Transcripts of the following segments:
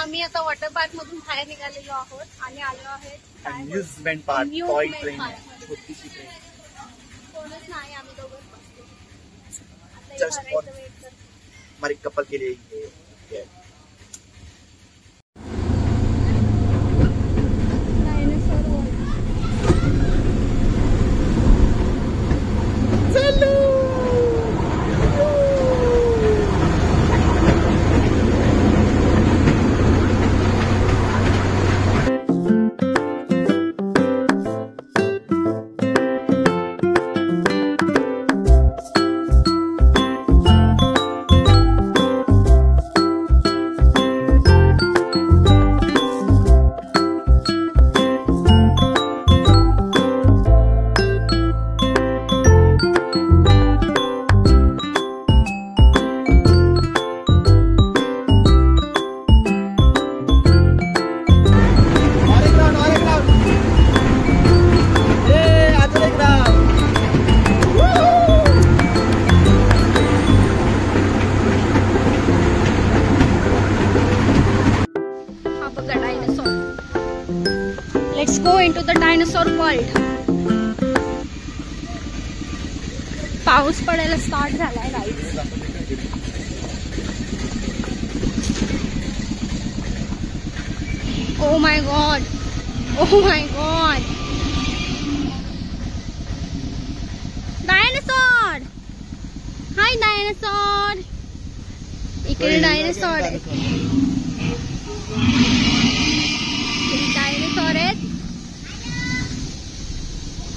आम्ही आता water park मधून बाहेर निघालेलो आहोत आणि आलो आहेत अम्युजमेंट पार्क, टॉय ट्रेन, छोटीशी ट्रेन. कोणच नाही, आम्ही दोघंच बसतो. Just for हमारे कपल के लिए ये Let's go into the dinosaur world. पाऊस पडायला स्टार्ट झालाय guys. Oh my god. Oh my god. Dinosaur. Hi dinosaur. इकडे डायनासोर आहे. डायनासोर है,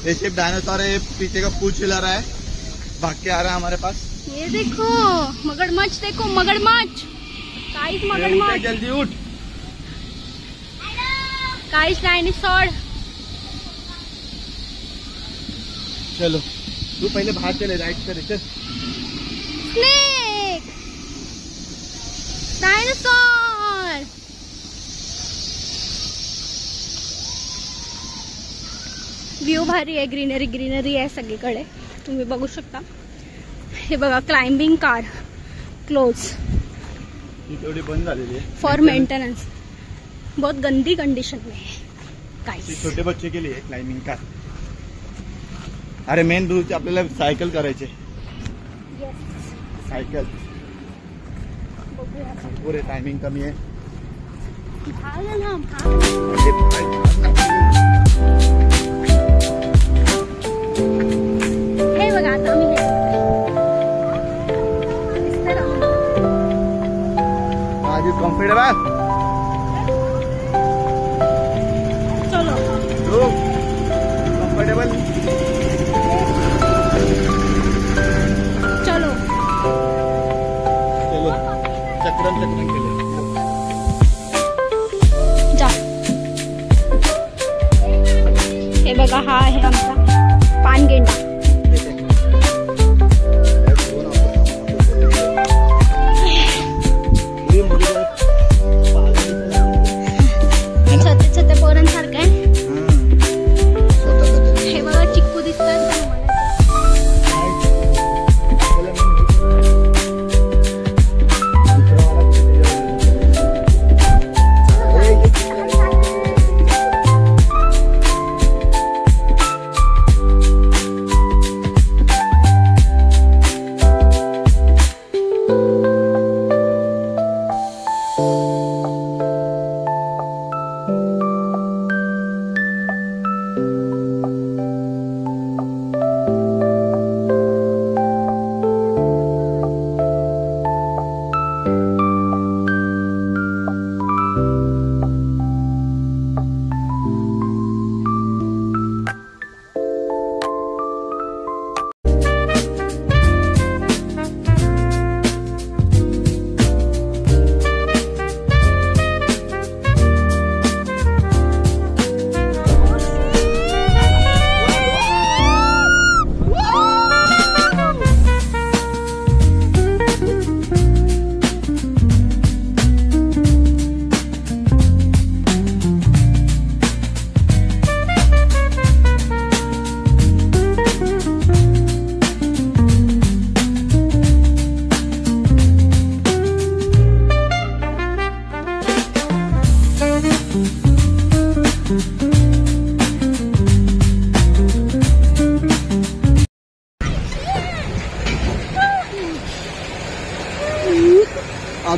ये सिर्फ डायनासोर है. पीछे का पूंछ हिला रहा है, भाग के आ रहा है हमारे पास. ये देखो मगरमच्छ, देखो मगरमच्छ. गाइस मगरमच्छ, जल्दी उठ. Guys dinosaur. चलो तू पहले बाहर चले, राइट करे चल. Snake, dinosaur. व्ह्यू भारी आहे, ग्रीनरी ग्रीनरी आहे सगळीकडे, तुम्ही बघू शकता. हे बघा क्लाइंबिंग कार क्लोज थोड़ी बंद झालेली आहे फॉर मेंटेनेंस. बहुत गंदी कंडीशन में है गाइस. छोटे बच्चे के लिए क्लाइंबिंग कार. अरे मेन रूट आपल्याला सायकल करायचे. सायकल पुरे टायमिंग कमी आहे. हे बघा आता आम्ही आज कम्फर्टेबल. चलो कम्फर्टेबल. चलो चलो चक्रम चक्रम के लिए जा. हे बघा हा आहे आमचा पानगेंडा. छोटे छोटे पोरांसारखं आहे. हे बघा चिक्कू दिसतात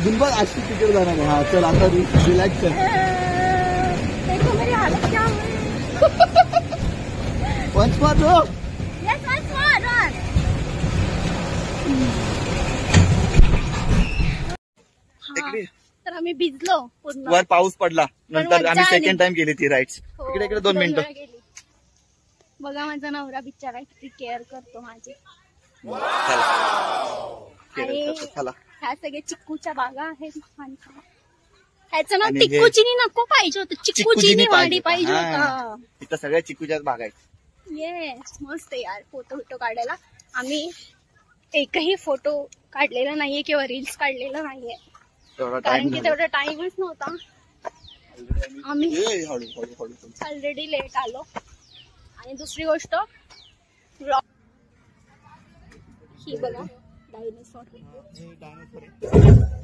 अजून पण अशी तिकडे जाणार आहे. हा चल आता रिलॅक्स आहे. देखो मेरी हालत क्या हुई. Once more bro. Yes, once more, run. इकडे तर आम्ही भिजलो पूर्ण. वर पाऊस पडला नंतर मज्जा आम्ही आली. सेकंड टाइम गेली ती राईड्स. हो, इकडे इकडे 2 मिनिटं. वेळा गेली. बघा माझा नवरा बिचारा किती केअर करतो माझी. चला आणि चला. ह्या सगळ्या चिक्कूच्या बागा आहेत. ह्याचं नाव आणि हे- टिक्कूचिनी नको पाहिजे होतं. चिक्कूचिनी वाडी पाहिजे होतं. हा. इथं सगळ्या चिकूच्याच बाग आहेत. येस मस्त यार फोटो काढायला. आम्ही एकही फोटो काढलेला नाहीये किंवा रील्स काढलेला नाहीये तेवढा कारण टाइम की तेवढा टाइमच नव्हता. आम्ही हळू ऑलरेडी लेट आलो. आणि दुसरी गोष्ट ब्लॉग ही बघा डायनोसॉर.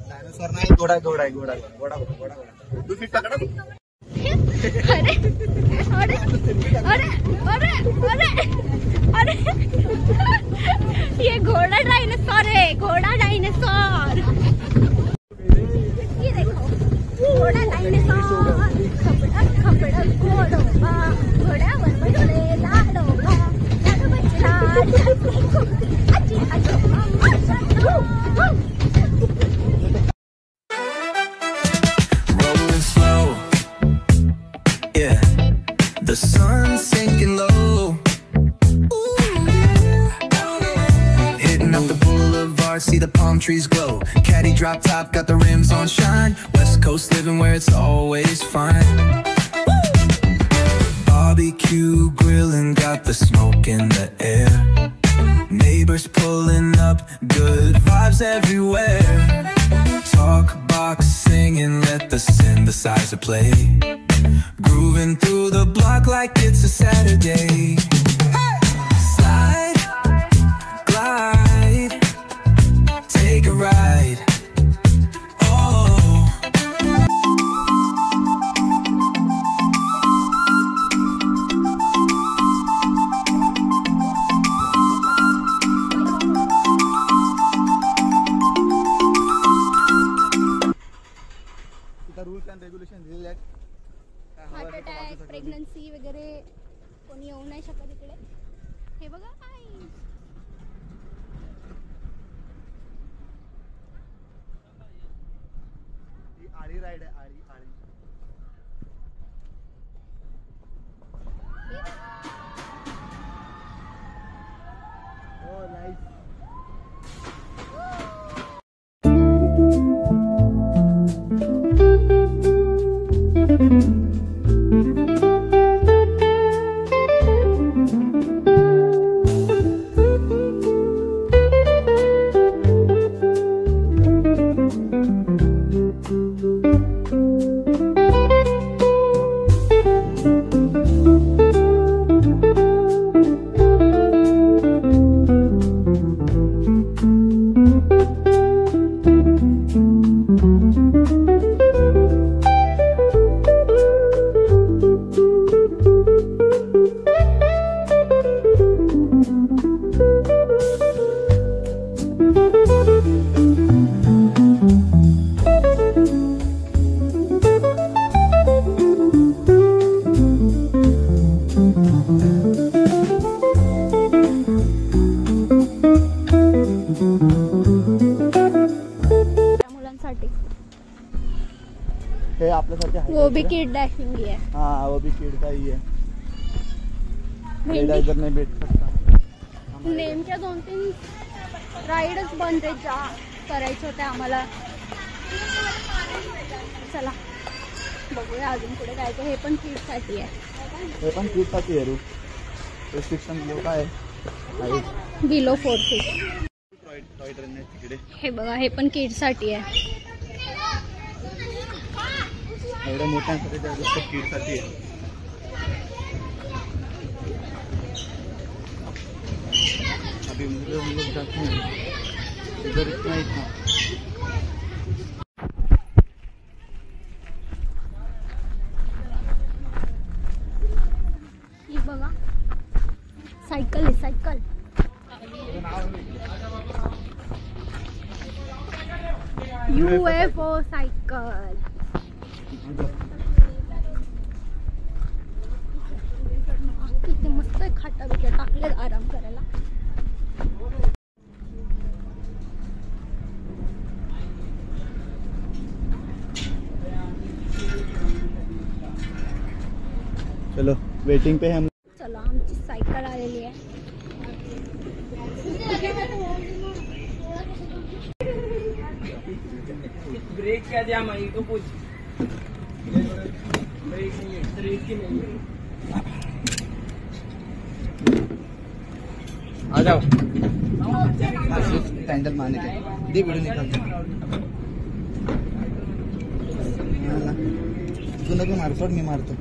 डायनोसॉर नाही घोडा घोडा घोडा घोडा घोडा घोडा. तू फिट पकडा. अरे अरे अरे अरे अरे अरे ये घोड़ा डायनासोर है. घोड़ा डायनासोर. ये देखो घोड़ा डायनासोर. खपड़ा खपड़ा घोडोबा. घोड्यावर बसले लाडोबा. लाडो बचला आजी आजोबा. Rolling slow, yeah. The sun's sinking low. Hitting up the boulevard, see the palm trees glow. Caddy drop top, got the rims on shine. West Coast living where it's always fine. Barbecue grilling, got the smoke in the air. Neighbors pulling up, good vibes everywhere. Talk box singing, let the synthesizer play. Grooving through the block like it's a Saturday. Slide, glide, take a ride. Oh. Rules and regulation दिलेले आहेत. Heart attack pregnancy वगैरे कोणी येऊ नाही शकत इकडे. हे बघा काय ही आळी राईड आहे. आळी आळी. हो नाईस. हे आपल्यासारखे आहे. वो भी किड डॅशिंग आहे. हाँ वो भी किड का ही है. भेंडी. इधर नहीं बैठ सकता. नेमक्या 2-3 राईडच बंद आहेत ज्या करायचे होते आम्हाला. चला बघूया अजून पुढे काय ते. हे पण किडसाठी आहे. हे पण किड साठी आहे. रेस्ट्रिक्शन लोक आहे बिलो 4 फीट. टॉय ट्रेन आहे तिकडे. हे बघा हे पण किडसाठी आहे. एवढ्या मोठ्यांसाठी त्या गोष्ट किड साठी आहे. अभी हम लोग जाते हैं इधर. इतना इतना हे बघा सायकल आहे. Cycle UFO cycle. किती मस्त खाटा बिटा टाकले आराम करायला. चलो वेटिंग पे हम. चलो आमची सायकल आलेली आहे. ब्रेक क्या दिया मैं तो कुछ ब्रेक नहीं है, ब्रेक की नहीं है. आ जाओ. कैंडल मारने के दे वीडियो निकालते. तू नको मारतो, मी मारतो.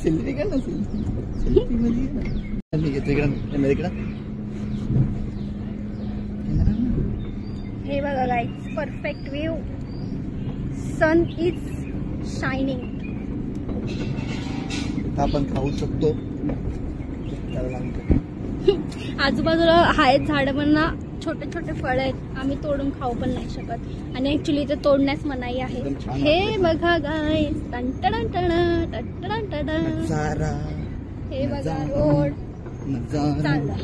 सेल्फी का ना, सेल्फी मध्ये मी घेतो इकडं मेरे. हे बघा guys, perfect view. Sun is shining. आपण खाऊ शकतो. आजूबाजूला आहेत झाडं पण ना, छोटे छोटे फळ आहेत. आम्ही तोडून खाऊ पण नाही शकत आणि ऍक्च्युली ते तोडण्यास मनाई आहे. हे बघा गाईज, हे बघा रोड चालला.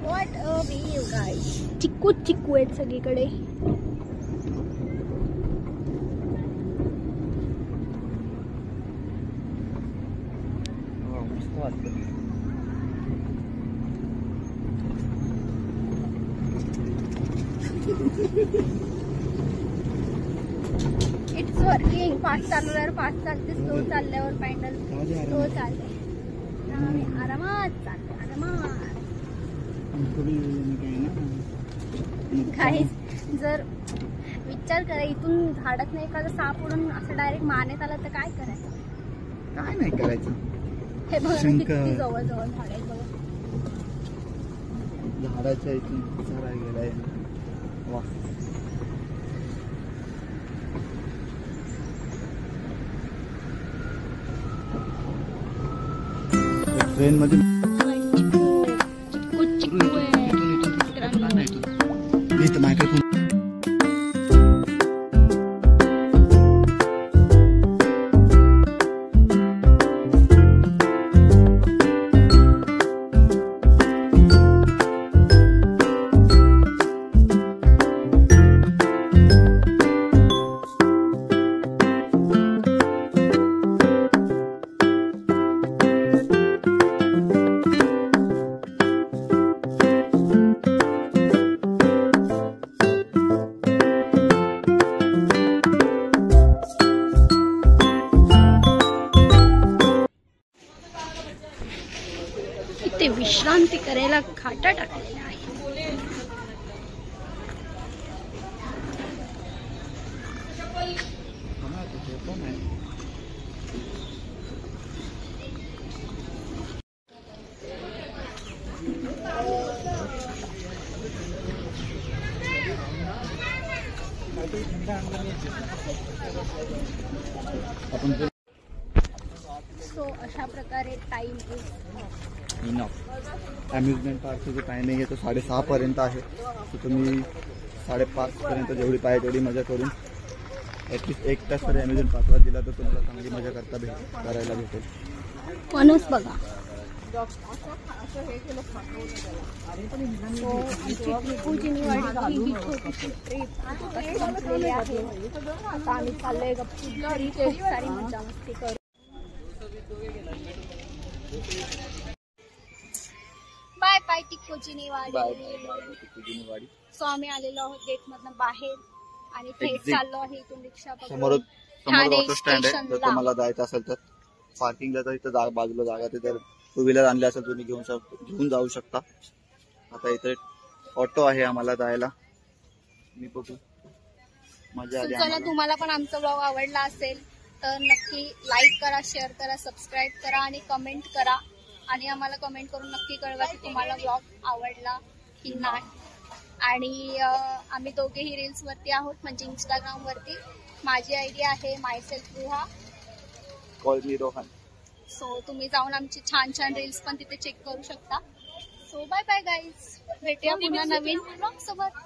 What a view guys. चिक्कू चिक्कू आहेत सगळीकडे. It's working. फास्ट चालवल्यावर फास्ट चालते, स्लो चालल्यावर पॅन्डल स्लो चालते. आरामात चालते, आरामात. काहीच जर विचार करा, इथून झाडात नाही एखादा साप उडून असं डायरेक्ट मारण्यात आला तर काय करायचं? काय नाही करायचं. हे बघा किती जवळ जवळ झाड आहेत बघा. झाडाच्या इथून झाडा गेलाय. वा. ट्रेन मध्ये चिक्कू चिक्कू आहे मित्रांनो. इथं मायक्रोफोन. इथे विश्रांती करायला खाटा टाकलेला आहे. सो अशा प्रकारे टाइम इनफ. अम्युजमेंट पार्कचा जो टायमिंग आहे तो 6:30 पर्यंत आहे. तर तुम्ही 5:30 पर्यंत जेवढी पाहिजे तेवढी मजा करून ॲटलिस्ट 1 तास तरी अम्युजमेंट पार्कला दिला तर तुम्हाला चांगली मजा करायला भेटेल. फणस बघा. छोटीशी ट्रिप आहे. आता आम्ही चाललोय गप्पी घरी. खूप सारी मजा मस्ती करू. बाय बाय टिक्कोचिनी वाडी. सो आम्ही आलेलो आहोत गेट मधनं बाहेर आणि थेट चाललो आहे इथून रिक्षा समोर ठाणे ऑटो स्टँड आहे. जर तुम्हाला जायचं असेल तर पार्किंगला तर इथं बाजूला जागा आहे. तर टू व्हीलर आणले असेल तुम्ही घेऊन जाऊ शकता. आता इथे ऑटो आहे आम्हाला जायला. मी बघू मजा आली. चला, तुम्हाला पण आमचा ब्लॉग आवडला असेल तर नक्की लाईक करा, शेअर करा, सबस्क्राईब करा आणि कमेंट करा. आणि आम्हाला कमेंट करून नक्की कळवा की तुम्हाला ब्लॉग आवडला की नाही. आणि आम्ही दोघेही रील्स वरती आहोत, म्हणजे इंस्टाग्राम वरती. माझी आयडी आहे myself Ruha. Call me Rohan. So तुम्ही जाऊन आमची छान छान रील्स पण तिथे चेक करू शकता. सो बाय बाय गाईज, भेटूया पुन्हा नवीन ब्लॉग सोबत.